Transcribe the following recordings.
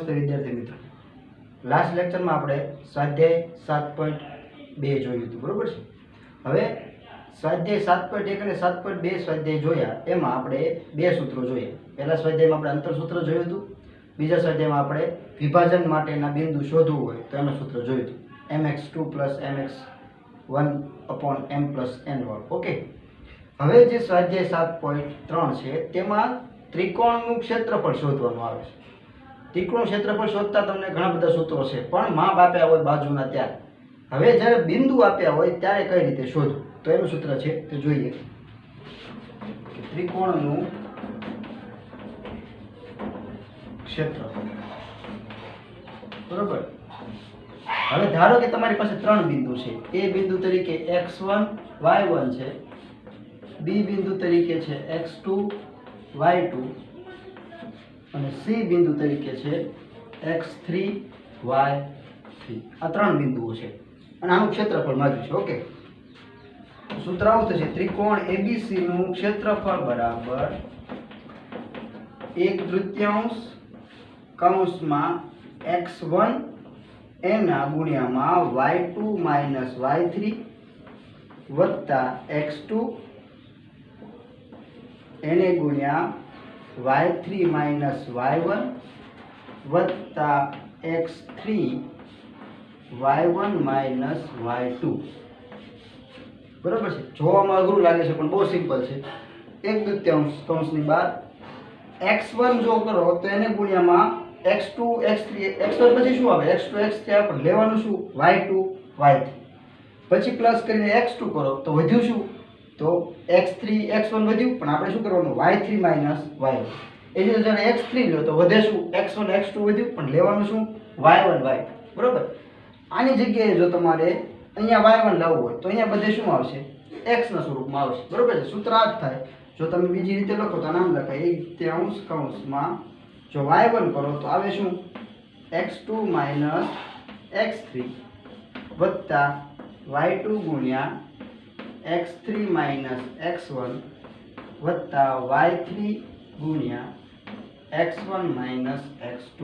નમસ્તે વિદ્યાર્થી મિત્રો, લાસ્ટ લેક્ચરમાં આપણે સ્વાધ્યાય 7.2 જોયું હતું, બરોબર છે। હવે સ્વાધ્યાય 7.1 અને 7.2 સ્વાધ્યાય જોયા, એમાં આપણે બે સૂત્રો જોયા। પહેલા સ્વાધ્યાયમાં આપણે અંતરસૂત્ર જોયું હતું, બીજા સ્વાધ્યાયમાં આપણે વિભાજન માટેના બિંદુ શોધવું હોય તો એનું સૂત્ર જોયું હતું, mx2 + mx1/m + n વાળું। ઓકે, હવે જે સ્વાધ્યાય 7.3 છે તેમાં ત્રિકોણનું ક્ષેત્રફળ શોધવાનું આવે છે। ત્રિકોણ ક્ષેત્રફળ શોધતા તમને ઘણા બધા સૂત્રો છે, પણ માપ આપ્યા હોય બાજુના ત્યારે। હવે જ્યારે બિંદુ આપ્યા હોય ત્યારે કઈ રીતે શોધવું, તો એનું સૂત્ર છે તે જોઈએ કે ત્રિકોણનું ક્ષેત્રફળ, બરોબર। હવે ધારો કે તમારી પાસે ત્રણ બિંદુ છે, એ બિંદુ તરીકે x1 y1 છે, બી બિંદુ તરીકે છે x2 y2 અને સી બિંદુ તરીકે છે x3 y3। આ ત્રણ બિંદુઓ છે અને આનું ક્ષેત્રફળ માંગ્યું છે। ઓકે, સૂત્ર આવું થશે, ત્રિકોણ ABC નું ક્ષેત્રફળ બરાબર 1/3 કૌંસમાં x1 એના ગુણ્યામાં y2 - y3 વત્તા x2 એને ગુણ્યા y3 - y1 વત્તા x3 y1 - y2। બરાબર છે। જોવામાં અઘરું લાગે છે પણ બહુ સિમ્પલ છે। 1/3 કૌંસની બહાર x1 જો કરો તો એને ગુણ્યામાં x2 x3, x1 પછી શું આવે, x2 x3 આપણે લેવાનું શું, y2 y3, પછી પ્લસ કરીને x2 કરો તો વધ્યું શું, તો x3 x1 વધ્યું, પણ આપણે શું કરવાનું, y3 - y1। એ જ રીતે જ્યારે x3 લો તો વધે શું, x1 x2 વધ્યું, પણ લેવાનું શું, y1 y2, બરોબર। આની જગ્યાએ જો તમારે અહીંયા y1 લાવવું હોય તો અહીંયા બધે શું આવશે, x ના સ્વરૂપમાં આવશે, બરોબર છે। સૂત્ર આ જ થાય। જો તમે બીજી રીતે લખો તો નામ લખાય 1/3 કૌંસમાં જો y1 કરો તો આવે શું, x2 - x3 વત્તા y2 ગુણ્યા x3 - x1 વત્તા y3 ગુણ્યા x1 - x2।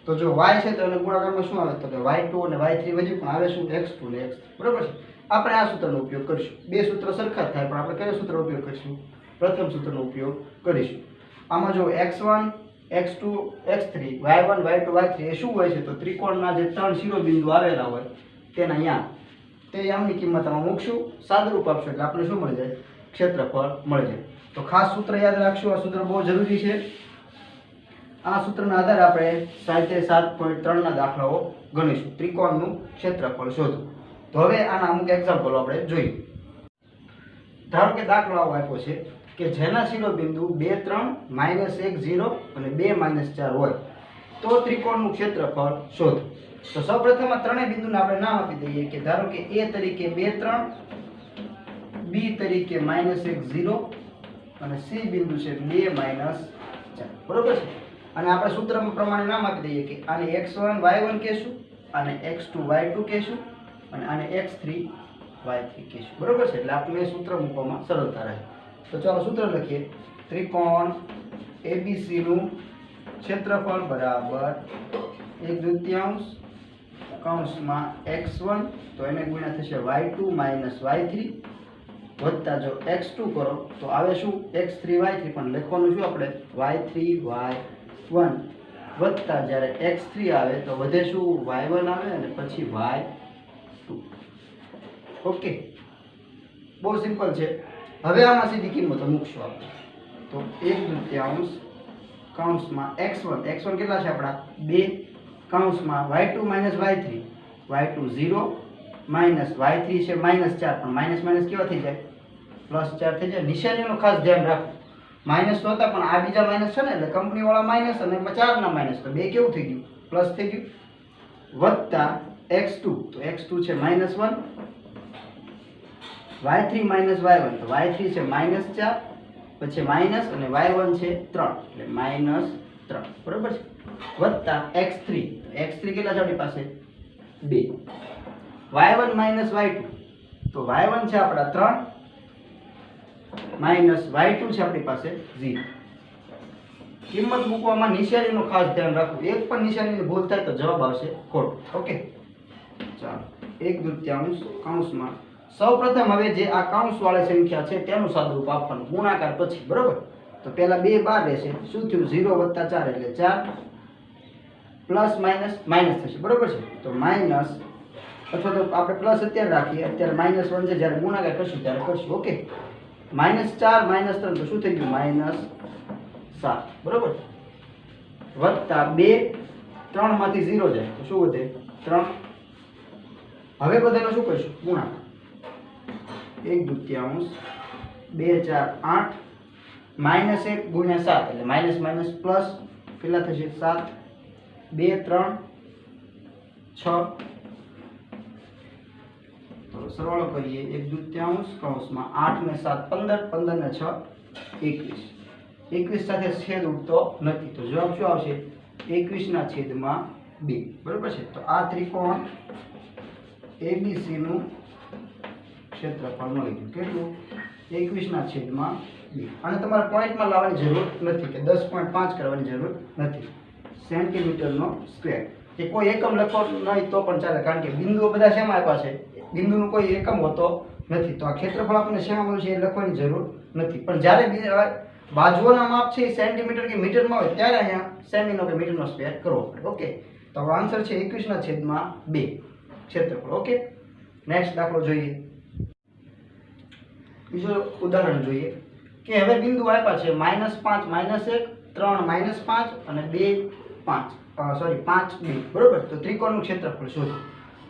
તો જો y છે તો એને ગુણાકારમાં શું આવે, તો કે y2 અને y3 વધ્યું, પણ આવે શું, x2 ને x3, બરોબર છે। આપણે આ સૂત્રનો ઉપયોગ કરીશું। બે સૂત્ર સરખા થાય પણ આપણે કયો સૂત્રનો ઉપયોગ કરીશું, પ્રથમ સૂત્રનો ઉપયોગ કરીશું। આમાં જો x1 x2 x3 y1 y2 y3 એ શું હોય છે, તો ત્રિકોણના જે ત્રણ શિરોબિંદુ આવેલા હોય તેના અહીંયા તે આમની કિંમત આમાં મૂકશું, સાદુરૂપ આપશું એટલે આપણે શું મળી જાય, ક્ષેત્રફળ મળી જાય। તો ખાસ સૂત્ર યાદ રાખશું, આ સૂત્ર બહુ જરૂરી છે। આ સૂત્રના આધારે આપણે સ્વાધ્યાય 7.3 ના દાખલાઓ ગણીશું, ત્રિકોણનું ક્ષેત્રફળ શોધો। તો હવે આના અમુક એક્ઝામ્પલો આપણે જોઈએ। ધારો કે દાખલો આવો આપ્યો છે કે જેના શિરોબિંદુ 2 3 -1 0 અને 2 -4 હોય તો ત્રિકોણનું ક્ષેત્રફળ શોધો। તો સૌપ્રથમ આ ત્રણેય બિંદુને આપણે નામ આપી દઈએ કે ધારો કે A તરીકે 2 3, B તરીકે -1 0 અને C બિંદુ છે 2 -4, બરોબર છે। અને આપણે સૂત્ર પ્રમાણે નામ આપી દઈએ કે આને x1 y1 કહેશું, આને x2 y2 કહેશું અને આને x3 y3 કહેશું, બરોબર છે। એટલે આપણે સૂત્ર મૂકવામાં સરળતા રહે। તો ચાલો સૂત્ર લખીએ, ત્રિકોણ ABC નું ક્ષેત્રફળ બરાબર 1/3 કૌંસમાં x1 તો એને ગુણ્યા થશે y2 - y3 વત્તા જો x2 કરો તો આવે શું, x3 y3, પણ લખવાનું શું આપણે, y3 y1 વત્તા જ્યારે x3 આવે તો વધે શું, y1 આવે અને પછી y2। ઓકે, બહુ સિમ્પલ છે। હવે આમાં સીધી કિંમતો મૂકશું આપણે, તો 1/3 કૌંસમાં x1 કેટલા છે આપણા, 2 કૌંસમાં y2 - y3, y2 0 minus y3 છે -4, પણ માઇનસ માઇનસ કેવા થઈ જાય, +4 થઈ જાય। નિશાનીનું ખાસ ધ્યાન રાખો, માઇનસ તો હતા પણ આ બીજા માઇનસ છે ને, એટલે કંપની વાળા માઇનસ અને 4 ના માઇનસ, તો બે કેવું થઈ ગયું, પ્લસ થઈ ગયું, વત્તા x2 તો x2 છે -1, y3 - y1 તો y3 છે -4, પછી માઇનસ અને y1 છે 3 એટલે -3, બરોબર છે, વત્તા x3 કેટલા છે આપણી પાસે, 2, y1 - y2 તો y1 છે આપણા 3 માઇનસ y2 છે આપણી પાસે 0, કિંમત મૂકવામાં નિશાનીનું ખાસ ધ્યાન રાખવું. એક પણ નિશાનીની ભૂલ થાય તો જવાબ આવશે ખોટો. ઓકે, ચાલો 1/2 કૌંસમાં સૌપ્રથમ હવે જે આ કૌંસ વાળી સંખ્યા છે તેનું સાદુરૂપ આપવાનું ગુણાકાર પછી. બરોબર, તો પહેલા 2 બહાર રહેશે. શું થયું? 0 + 4 એટલે 4 પ્લસ માઇનસ થશે. બરોબર છે, તો માઇનસ અથવા તો આપણે પ્લસ અત્યારે રાખીએ, અત્યારે -1 છે, જ્યારે ગુણાકાર કરશું ત્યારે કરશું. ઓકે, -4 -3 તો શું થઈ ગયું? -7. બરોબર, વત્તા 2 3 માંથી 0 જાય તો શું વધે? 3. હવે બધાનો શું કરીશું? ગુણાકાર. 1/2 2 4 8 -1 × 7 એટલે માઇનસ પ્લસ કેટલા થશે? 7. 2 3 6. તો સરવાળો કરીએ. 1/2 કૌંસમાં 8 ને 7 15, 15 ને 6 21. 21 સાથે છેદ ઉડતો નથી, તો જવાબ શું આવશે? 21/2. બરોબર છે, તો આ ત્રિકોણ ABC નું ક્ષેત્રફળ મળી ગયું. કેટલું? 21/2. અને તમારે પોઈન્ટમાં લાવવાની જરૂર નથી કે 10.5 કરવાની જરૂર નથી. સેન્ટીમીટરનો સ્ક્વેર કે કોઈ એકમ લખો નહીં તો પણ ચાલે, કારણ કે બિંદુઓ બધા શેમાં આપ્યા છે? બિંદુનો કોઈ એકમ હોતો નથી, તો આ ક્ષેત્રફળ આપણને શેમાં મળ્યું છે એ લખવાની જરૂર નથી. પણ જ્યારે બાજુઓના માપ છે એ સેન્ટીમીટર કે મીટરમાં હોય ત્યારે અહીંયા સેમીનો કે મીટરનો સ્ક્વેર કરવો પડે. ઓકે, તો આપણો આન્સર છે 21/2 ક્ષેત્રફળ. ઓકે, નેક્સ્ટ દાખલો જોઈએ. બીજો ઉદાહરણ જોઈએ કે હવે બિંદુ આપ્યા છે -5 -1 3 -5 અને 2 5 સોરી 5 2. બરોબર, તો ત્રિકોણનું ક્ષેત્રફળ શોધો.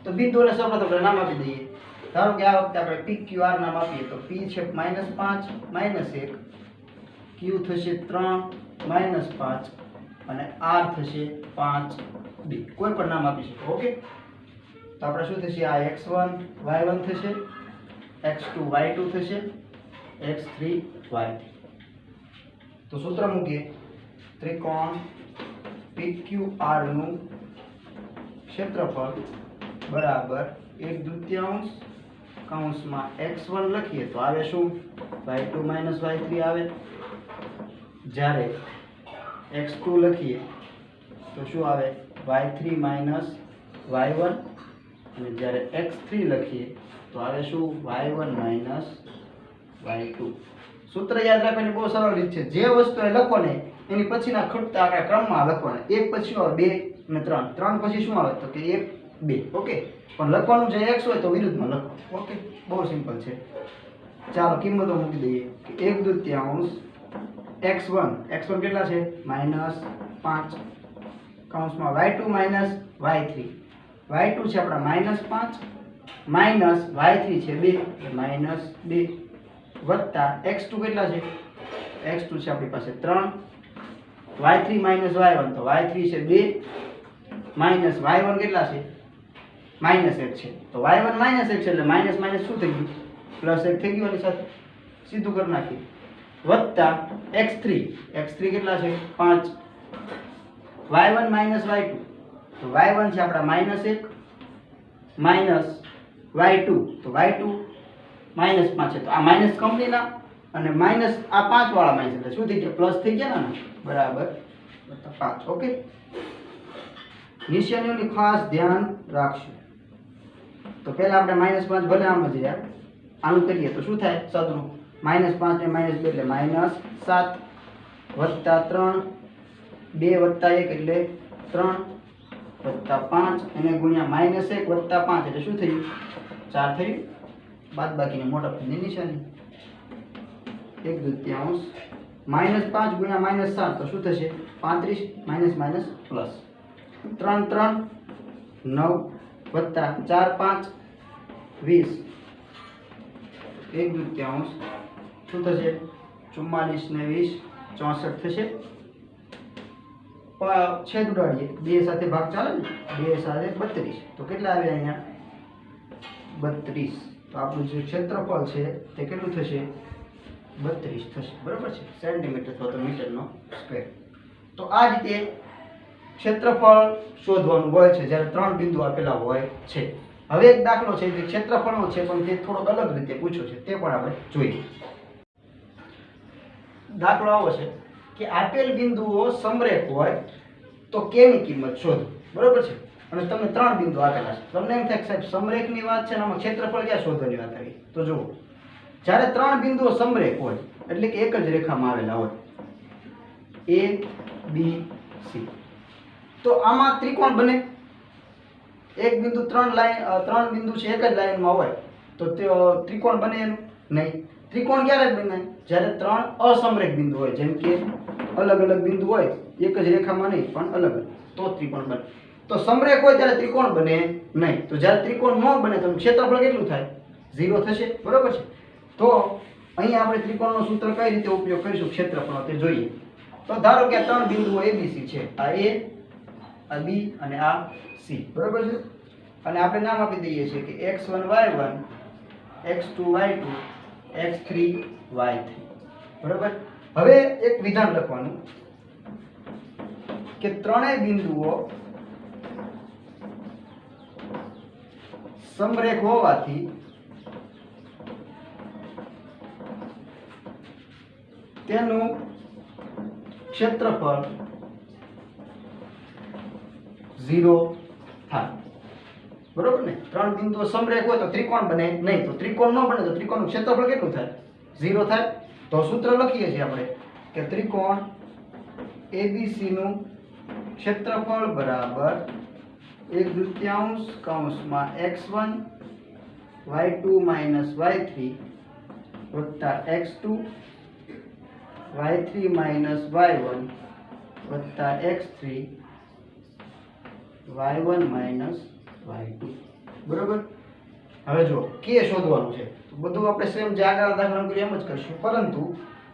તો બિંદુઓને સૌપ્રથમ નામ આપી દઈએ. ધારો કે આ વખતે આપણે PQR નામ આપીએ, તો P છે -5 -1, Q થશે 3 -5 અને R થશે 5 2. કોઈ પણ નામ આપી શકો. ઓકે, તો આપણે શું થશે? આ x1 y1 થશે, x2 y2 થશે, x3 y3. તો સૂત્ર મૂકીએ. ત્રિકોણ PQR નું ક્ષેત્રફળ બરાબર 1/2 કૌંસમાં x1 લખીએ તો આવે શું? y2 - y3 આવે. જ્યારે x2 લખીએ તો શું આવે? y3 - y1. અને જ્યારે x3 લખીએ તો આવે શું? y1 - y2. સૂત્ર યાદ રાખવાની બહુ સરળ રીત છે. જે વસ્તુ એ લખો ને એની પછીના ખૂટતા આંકડા ક્રમમાં લખવાના. એક પછી આવે 2 અને 3, 3 પછી શું આવે? તો કે 1 2. ઓકે, પણ લખવાનું જે x હોય તો વિરુદ્ધમાં લખો. ઓકે, બહુ સિમ્પલ છે. ચાલો કિંમતો મૂકી દઈએ. 1/2 x1 કેટલા છે? -5 કૌંસમાં y2 - y3. y2 છે આપણા -5 y3 છે 2 -2 વત્તા x2 કેટલા છે? x2 છે આપણી પાસે 3 y3 - y1 તો y3 છે 2 y1 કેટલા છે? -1 છે, તો y1 -1 છે એટલે માઇનસ શું થઈ ગયું? +1 થઈ ગયું. એની સાથે સીધું કરી નાખીએ. વત્તા x3 કેટલા છે? 5 y1 - y2 તો y1 છે આપણા -1 y2 તો y2 -5 છે, તો આ માઇનસ કંપનીના અને માઇનસ આ 5 વાળા માઇનસ એટલે શું થઈ ગયા? પ્લસ થઈ ગયા ને, બરાબર 5. ઓકે, નિશાનીઓની ખાસ ધ્યાન રાખશું. તો પહેલા આપણે -5 ભલે આમ જ યાર આનું કરીએ તો શું થાય? સાદુરૂપ -5 ને -2 એટલે -7 વત્તા 3 2 વત્તા 1 એટલે 3 વત્તા 5 એને ગુણ્યા -1 વત્તા 5 એટલે શું થયું? 4 થયું. બાદબાકીની મોટા પદની નિશાની 1/2 -5 ગુણ્યા -7 તો શું થશે? 35 માઇનસ પ્લસ 3 3 9 વત્તા 4 5 20 1/2 શું થશે? 44 ને 20 64 થશે. છેદ ઉડાડીએ, 2 સાથે ભાગ ચાલે ને, 2 સાથે 32 તો કેટલા આવે અહીંયા? 32. તો આપણું જે ક્ષેત્રફળ છે તે કેટલું થશે? 32 થશે. બરાબર છે, સેન્ટીમીટર અથવા તો મીટરનો સ્ક્વેર. તો આ રીતે ક્ષેત્રફળ શોધવાનું હોય છે જ્યારે 3 બિંદુ આપેલા હોય છે. હવે એક દાખલો છે જે ક્ષેત્રફળનો છે પણ તે થોડોક અલગ રીતે પૂછ્યો છે, તે પણ આપણે જોઈએ. દાખલો આવો છે કે આપેલ બિંદુઓ સમરેખ હોય તો k ની કિંમત શોધો, બરોબર છે. અને તમને 3 બિંદુ આપેલા છે. તમને એમ થાય કે સાહેબ સમરેખની વાત છે ને આમાં ક્ષેત્રફળ ક્યાં શોધવાની વાત આવી? તો જુઓ, જ્યારે 3 બિંદુઓ સમરેખ હોય એટલે કે એક જ રેખામાં આવેલા હોય a b c, તો આમાં ત્રિકોણ બને. એક બિંદુ 3 બિંદુ છે એક જ લાઈનમાં હોય તો તે ત્રિકોણ બને એનું નહીં. ત્રિકોણ ક્યારે બને? જ્યારે 3 અસમરેખ બિંદુ હોય, જેમ કે અલગ અલગ બિંદુ હોય, એક જ રેખામાં નહીં પણ અલગ અલગ, તો ત્રિકોણ બને. તો સમરેખ હોય ત્યારે ત્રિકોણ બને નહીં. તો જ્યારે ત્રિકોણ ન બને તો ક્ષેત્રફળ કેટલું થાય? 0 થશે, બરોબર છે. તો અહીંયા આપણે ત્રિકોણનું સૂત્ર કઈ રીતે ઉપયોગ કરીશું ક્ષેત્રફળ તે જોઈએ. તો ધારો કે 3 બિંદુઓ ABC છે, આ A, આ B અને આ C, બરોબર છે. અને આપણે નામ આપી દઈએ છીએ કે x1 y1, x2 y2, x3 y3, બરોબર. હવે એક વિધાન લખવાનું કે ત્રણેય બિંદુઓ સમરેખ હોવાથી તેનું ક્ષેત્રફળ 0 થાય, બરોબર ને. 3 બિંદુઓ સમરેખ હોય તો ત્રિકોણ બને નહીં. તો ત્રિકોણ ન બને તો ત્રિકોણનું ક્ષેત્રફળ કેટલું થાય? 0 થાય. તો સૂત્ર લખીએ છીએ આપણે કે ત્રિકોણ ABC નું ક્ષેત્રફળ બરાબર 1/2 કૌંસમાં x1 y2 minus y3 વત્તા x2 y3 minus y1 વત્તા x3 y1 minus y2, બરોબર. હવે જો k શોધવાનું છે તો બધું આપણે સેમ જે આગળ દાખલા કર્યું એમ જ કરશું, પરંતુ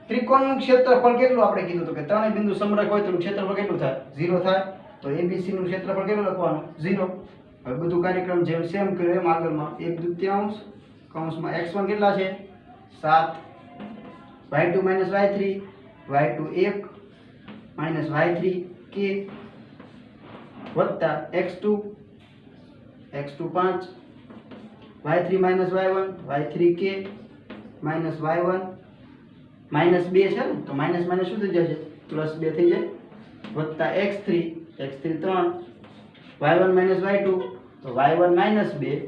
ત્રિકોણનું ક્ષેત્રફળ કેટલું આપણે કીધું તો કે ત્રણેય બિંદુ સમરેખ હોય તો ક્ષેત્રફળ કેટલું થાય? 0 થાય. તો ABC નું ક્ષેત્રફળ કેટલું લખવાનું? 0. હવે બધું કાર્યક્રમ જેમ સેમ કર્યો એમ આગળમાં 1/2 કૌંસમાં x1 કેટલા છે? 7, y2 minus y3, y2 1 minus y3 k વત્તા x2 5, y3 minus y1, y3 k minus y1 minus 2 છે ને, તો માઇનસ માઇનસ શું થઈ જશે? પ્લસ 2 થઈ જાય. વત્તા x3 3, y1 minus y2, તો y1 minus 2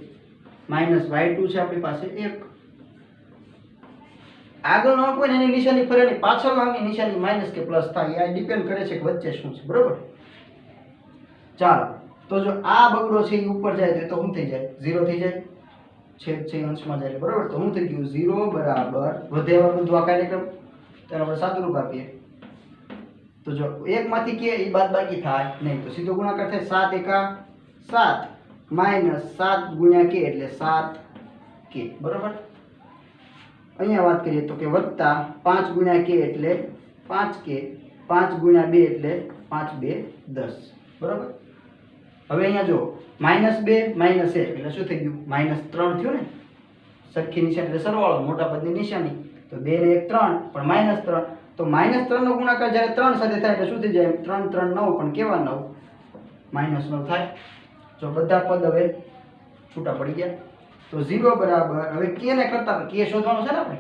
minus y2 છે આપણી પાસે 1. આગળનો અંક હોય એની નિશાની ફરે નહીં, પાછળનો અંકની નિશાની માઇનસ કે પ્લસ થાય, આ ડિપેન્ડ કરે છે કે વચ્ચે શું છે, બરોબર. ચાલો, તો જો આ બગડો છે એ ઉપર જાય તો શું થઈ જાય? 0 થઈ જાય. છેદ છે અંશમાં જાય, બરોબર. તો શું થઈ ગયું? 0 બરાબર વધે એવા બધું આ કાર્યક્રમ ત્યારે આપણે સાદું રૂપ આપીએ તો જો 1 માંથી કે એ બાદબાકી થાય નહીં, તો સીધો ગુણાકાર થાય. 7 એકા 7 minus 7 ગુણ્યા k એટલે 7k, બરોબર. અહીંયા વાત કરીએ તો કે વત્તા 5 ગુણ્યા k એટલે 5k, 5 ગુણ્યા 2 એટલે 5 2 10, બરોબર. હવે અહીંયા જો -2 -1 એટલે શું થઈ ગયું? -3 થયું ને. સરખી નિશાની એટલે સરવાળો, મોટા પદની નિશાની, તો 2 ને 1 3 પણ -3. તો -3 નો ગુણાકાર જ્યારે 3 સાથે થાય એટલે શું થઈ જાય? 3 3 9 પણ કેવા 9? -9 થાય. જો બધા પદ હવે છૂટા પડી ગયા. તો 0 બરાબર હવે k ને કરતા k શોધવાનો છે ને આપણે.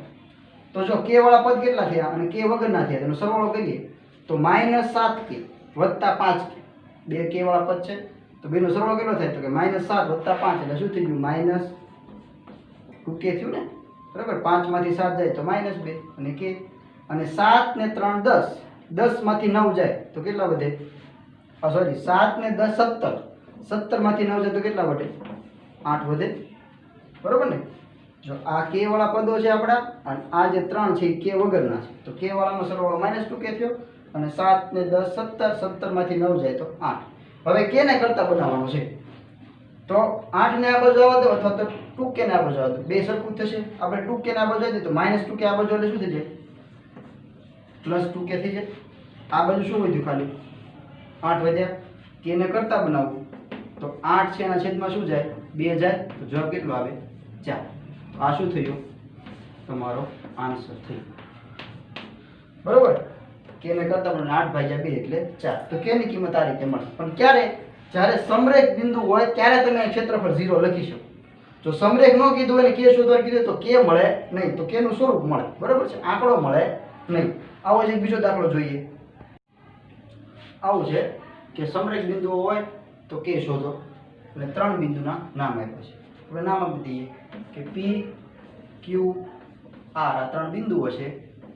તો જો k વાળા પદ કેટલા થયા અને k વગરના થયા તેનો સરવાળો કરીએ તો -7k વત્તા 5k, બે k વાળા પદ છે તો બેનો સરવાળો કેટલો થાય? તો કે -7 વત્તા 5 એટલે શું થઈ ગયું? -2k થયું ને, બરાબર. 5 માંથી 7 જાય તો -2 અને k, અને 7 ને 3 10, 10 માંથી 9 જાય તો કેટલા વધે? સોરી 7 ને 10 17, 17 માંથી 9 જાય તો કેટલા વધે? 8 વધે, બરોબર ને. જો આ k વાળા પદો છે આપણા અને આ જે 3 છે એ k વગરના છે, તો k વાળાનો સરવાળો -2k થયો અને 7 ને 10 17, 17 માંથી 9 જાય તો 8. હવે k ને કરતા બનાવવાનો છે તો 8 ને આ બાજુ આવવા દો અથવા તો 2k ને આ બાજુ આવવા દો, બે સરખું થશે. આપણે 2k ને આ બાજુ આવી દે તો -2k આ બાજુ એટલે શું થઈ જાય? +2k થઈ જાય. આ બાજુ શું વધ્યું? ખાલી 8 વધ્યા. k ને કરતા બનાવવું તો 8 છે એના છેદમાં શું જાય? 2 જાય. તો જવાબ કેટલો આવે? 4. આ શું થયું? તમારો આન્સર થયો, બરોબર. k ને કરતા પણ 8 ભાગ્યા 2 એટલે 4. તો k ની કિંમત આ રીતે મળે. પણ ક્યારે? જ્યારે સમરેખ બિંદુ હોય ત્યારે તમે ક્ષેત્રફળ 0 લખી શકો. જો સમરેખ ન કીધું હોય ને k શોધવા કીધું તો k મળે નહીં, તો k નું સ્વરૂપ મળે, બરોબર છે, આંકડો મળે નહીં. આવો જ એક બીજો દાખલો જોઈએ. આવું છે કે સમરેખ બિંદુઓ હોય તો કે શોધો એટલે 3 બિંદુના નામ આપ્યા છે. આપણે નામ આપી દઈએ કે P Q R આ 3 બિંદુઓ છે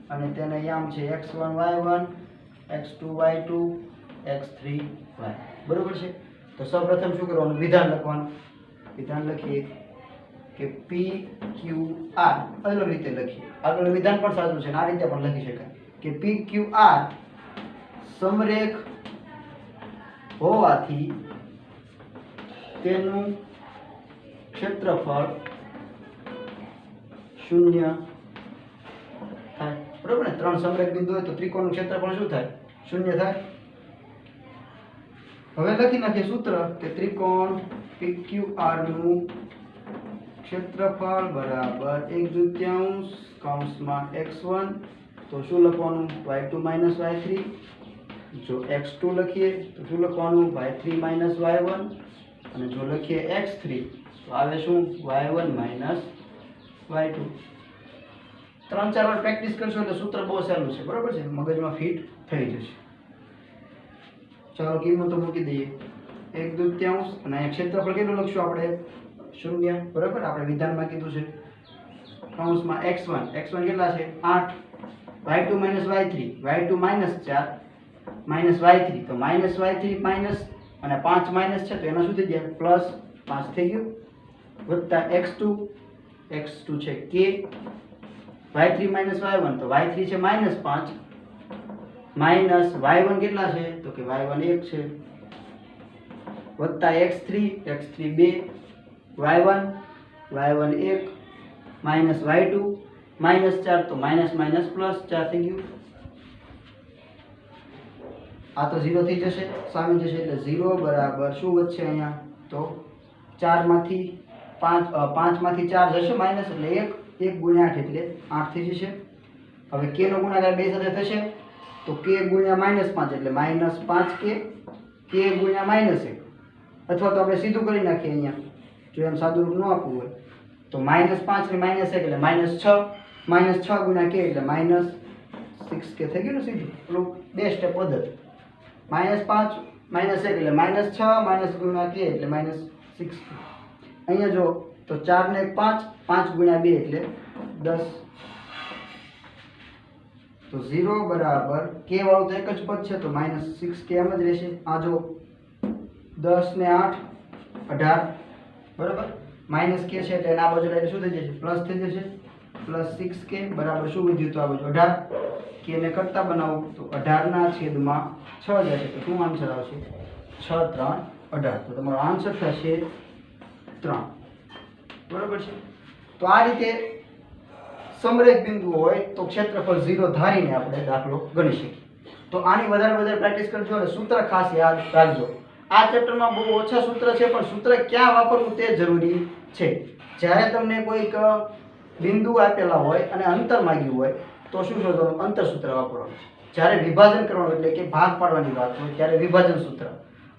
અને તેને યામ છે x1 y1 x2 y2 x3 y. બરોબર છે. તો સૌપ્રથમ શું કરવાનું, વિધાન લખવાનું. વિધાન લખીએ કે P Q R અલગ રીતે લખીએ. આગળ વિધાન પણ સાચું છે અને આ રીતે પણ લખી શકાય કે P Q R સમરેખ હોવાથી તેનું ક્ષેત્રફળ 0 થાય. બરોબર ને, 3 સમરેખ બિંદુ હોય તો ત્રિકોણનું ક્ષેત્રફળ શું થાય, 0 થાય. હવે લખી નાખીએ સૂત્ર કે ત્રિકોણ PQR નું ક્ષેત્રફળ બરાબર 1/2 કૌંસમાં x1 તો શું લખવાનું y2 - y3. જો x2 લખીએ તો શું લખવાનું y3 - y1 અને જો લખીએ x3 તો આવે શું y1 - y2. 3-4 વાર પ્રેક્ટિસ કરશો એટલે સૂત્ર બહુ સહેલું છે. બરોબર છે, મગજમાં ફિટ થઈ જશે. ચાલો કિંમતો મૂકી દઈએ 1/2 અને અહીંયા ક્ષેત્રફળ કેટલું લખશું આપણે 0. બરાબર, આપણે વિધાનમાં કીધું છે કૌંસમાં x1 કેટલા છે 8 y2 - y3 y2 - 4 minus y3 તો માઇનસ y3 માઇનસ અને 5 માઇનસ છે તો એના શું થઈ ગયા પ્લસ 5 થઈ ગયું વત્તા x2 છે k y3 - y1 તો y3 છે -5 માઇનસ y1 કેટલા છે તો કે y1 1 છે વત્તા x3 2 y1 1 માઇનસ y2 -4 તો માઇનસ પ્લસ 4 થઈ ગયું. આ તો 0 થઈ જશે, સામે જશે એટલે 0 બરાબર શું વધશે અહીંયા તો 4 માંથી 5 માંથી 4 જશે માઇનસ એટલે 1 ગુણ્યા 8 એટલે 8 થઈ જશે. હવે k નો ગુણાકાર બે સાથે થશે તો k ગુણ્યા -5 એટલે -5k k ગુણ્યા -1 અથવા તો આપણે સીધું કરી નાખીએ અહીંયા જો એમ સાદું રૂપ ન આપવું હોય તો -5 ને -1 એટલે -6 ગુણ્યા k એટલે -6k થઈ ગયું ને સીધું. પેલું બે સ્ટેપ પદ્ધતિ -5 -1 એટલે -6 ગુણ્યા k એટલે -6k. અહીંયા જો તો 4 ને 5 ગુણ્યા 2 એટલે 10 તો 0 બરાબર k વાળું તો એક જ પદ છે તો -6k એમ જ રહેશે. આ જો 10 ને 8 18 બરાબર -k છે એટલે એના બાજુ એટલે શું થઈ જશે પ્લસ થઈ જશે +6k બરાબર શું વધ્યું તો આ બાજુ 18 k ને કરતા બનાવો તો 18 ના છેદમાં 6 જશે તો શું આન્સર આવશે 6 3 18 તો તમારો આન્સર થશે 3. બરાબર છે. તો આ રીતે સમરેખ બિંદુ હોય તો ક્ષેત્રફળ 0 ધારીને આપણે દાખલો ગણી શકીએ. તો આની વધારે પ્રેક્ટિસ કરજો અને સૂત્ર ખાસ યાદ રાખજો. આ ચેપ્ટરમાં બહુ ઓછા સૂત્ર છે પણ સૂત્ર ક્યાં વાપરવું તે જરૂરી છે. જ્યારે તમને કોઈક બિંદુ આપેલા હોય અને અંતર માંગ્યું હોય તો શું શોધવાનું અંતર સૂત્ર વાપરવાનું. જ્યારે વિભાજન કરવાનું એટલે કે ભાગ પાડવાની વાત હોય ત્યારે વિભાજન સૂત્ર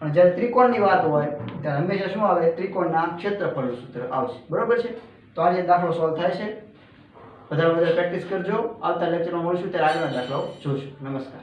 અને જ્યારે ત્રિકોણની વાત હોય ત્યારે હંમેશા શું આવે ત્રિકોણના ક્ષેત્રફળનું સૂત્ર આવશે. બરોબર છે. તો આ રીતે દાખલો સોલ્વ થાય છે. વધારે પ્રેક્ટિસ કરજો. આવતા લેક્ચરમાં મળશું ત્યારે આગળના દાખલાઓ જોશું. નમસ્કાર.